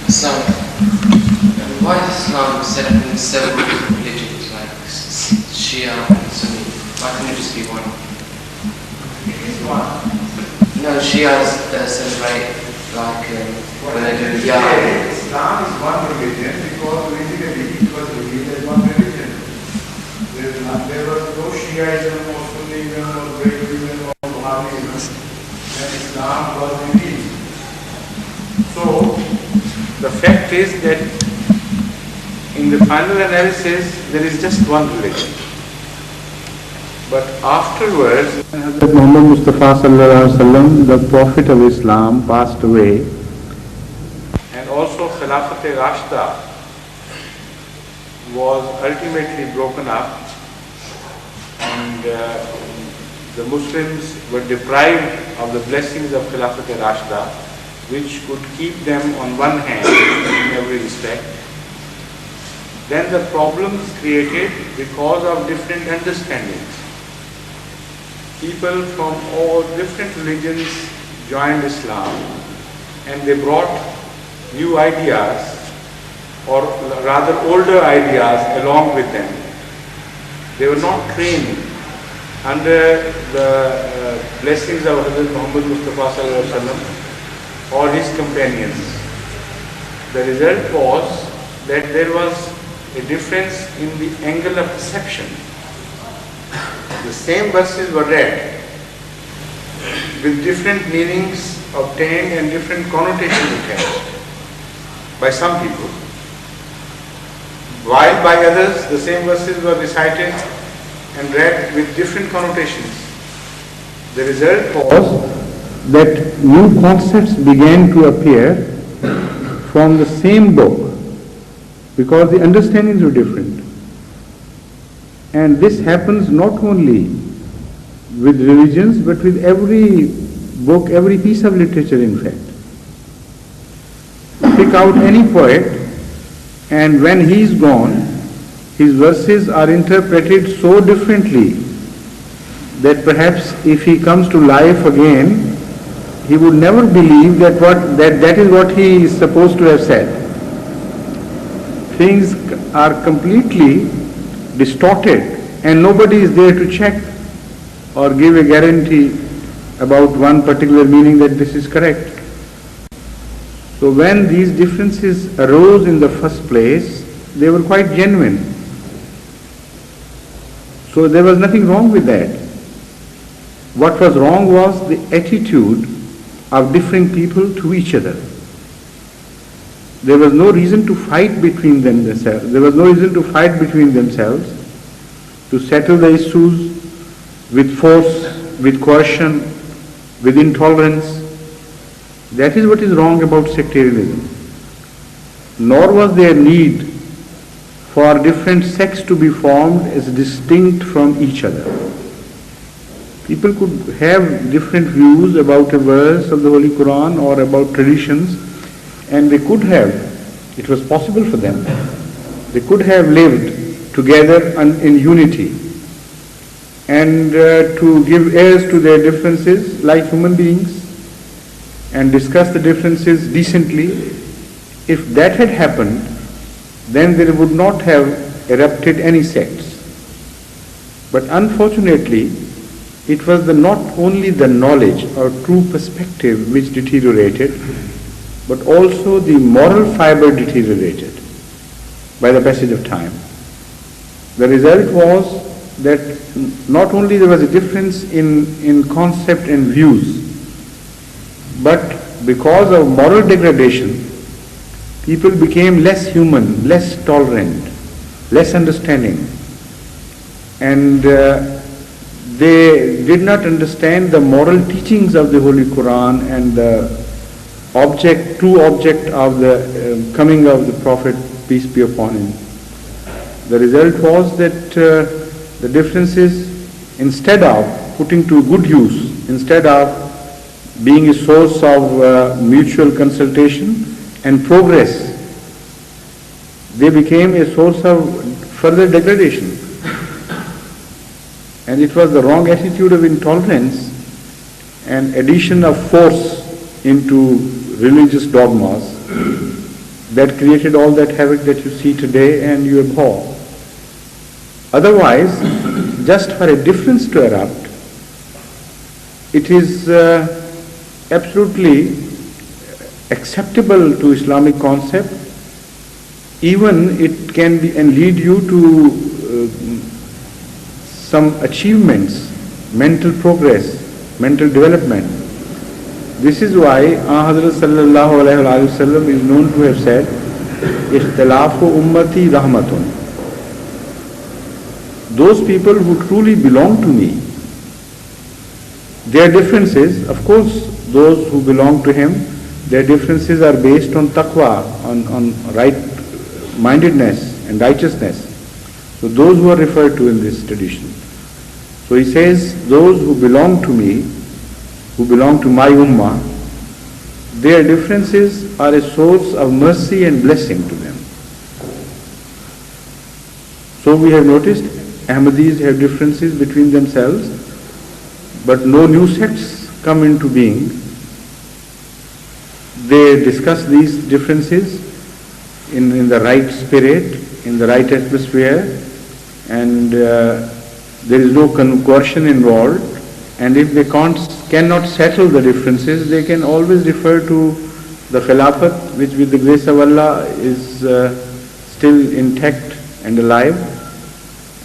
So, why is Islam set up in several religions like Shia and Sunni? Why can't it just be one? It is one. No, Shia celebrate like when they do Jihad. Islam is one religion because basically it was revealed as one religion. There was no Shiaism or Sunnism or Brahmanism or Wahhabism when Islam was revealed. So, the fact is that in the final analysis there is just one religion. But afterwards, when Hazrat Muhammad Mustafa sallallahu alaihi wasallam, the Prophet of Islam, passed away, and also Khilafat-e-Rashida was ultimately broken up, and the Muslims were deprived of the blessings of Khilafat-e-Rashida, which could keep them on one hand in every respect. Then the problems created because of different understandings. People from all different religions joined Islam, and they brought new ideas, or rather older ideas, along with them. They were not trained under the blessings of Hazrat Muhammad Mustafa sallallahu alaihi wasallam or his companions. The result was that there was a difference in the angle of perception. The same verses were read with different meanings obtained and different connotations attached by some people, while by others the same verses were recited and read with different connotations. The result was that new concepts began to appear from the same book because the understandings were different. And this happens not only with religions but with every book, every piece of literature in fact. Pick out any poet, and when he is gone, his verses are interpreted so differently that perhaps if he comes to life again, he would never believe that is what he is supposed to have said. Things are completely distorted, and nobody is there to check or give a guarantee about one particular meaning that this is correct. So when these differences arose in the first place, they were quite genuine. So there was nothing wrong with that. What was wrong was the attitude of different people to each other. There was no reason to fight between themselves. There was no reason to fight between themselves, to settle the issues with force, with coercion, with intolerance. That is what is wrong about sectarianism. Nor was there need for different sects to be formed as distinct from each other. People could have different views about a verse of the Holy Quran or about traditions, and they could have, it was possible for them, they could have lived together in unity and to give ears to their differences like human beings and discuss the differences decently. If that had happened, then there would not have erupted any sects. But unfortunately, it was not only the knowledge or true perspective which deteriorated, but also the moral fiber deteriorated by the passage of time. The result was that not only there was a difference in concept and views, but because of moral degradation, people became less human, less tolerant, less understanding, and they did not understand the moral teachings of the Holy Quran and the true object of the coming of the Prophet, peace be upon him. The result was that the differences, instead of putting to good use, instead of being a source of mutual consultation and progress, they became a source of further degradation. And it was the wrong attitude of intolerance and addition of force into religious dogmas that created all that havoc that you see today and you abhor. Otherwise, just for a difference to erupt, it is absolutely acceptable to Islamic concept. Even it can be and lead you to some achievements, mental progress, mental development. This is why Hazrat sallallahu alaihi wasallam is known to have said, "Ikhtilafu ummati rahmatun." Those people who truly belong to me, their differences, of course, those who belong to him, their differences are based on taqwa, on right-mindedness and righteousness. So those who are referred to in this tradition. So he says, those who belong to me, who belong to my ummah, their differences are a source of mercy and blessing to them. So we have noticed Ahmadis have differences between themselves, but no new sects come into being. They discuss these differences in the right spirit, in the right atmosphere, and there is no coercion involved. And if they cannot settle the differences, they can always refer to the Khilafat, which with the grace of Allah is still intact and alive,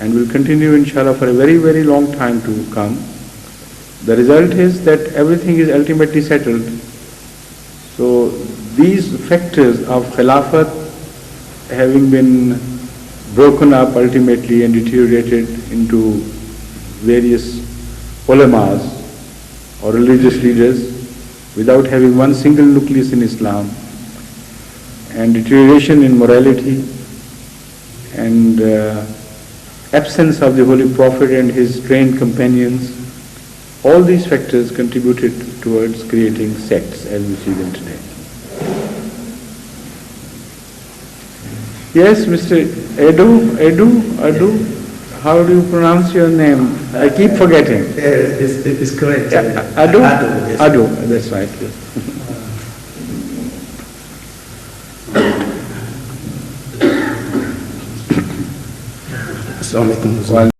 and will continue inshallah for a very, very long time to come. The result is that everything is ultimately settled. So these factors of Khilafat having been broken up ultimately and deteriorated into various ulamas or religious leaders without having one single nucleus in Islam, and deterioration in morality and absence of the Holy Prophet and his trained companions, all these factors contributed towards creating sects as we see them today. Yes, Mr. Adu, how do you pronounce your name? I keep forgetting. It's correct. Adu? Yes. Adu, that's right. Assalamu alaikum.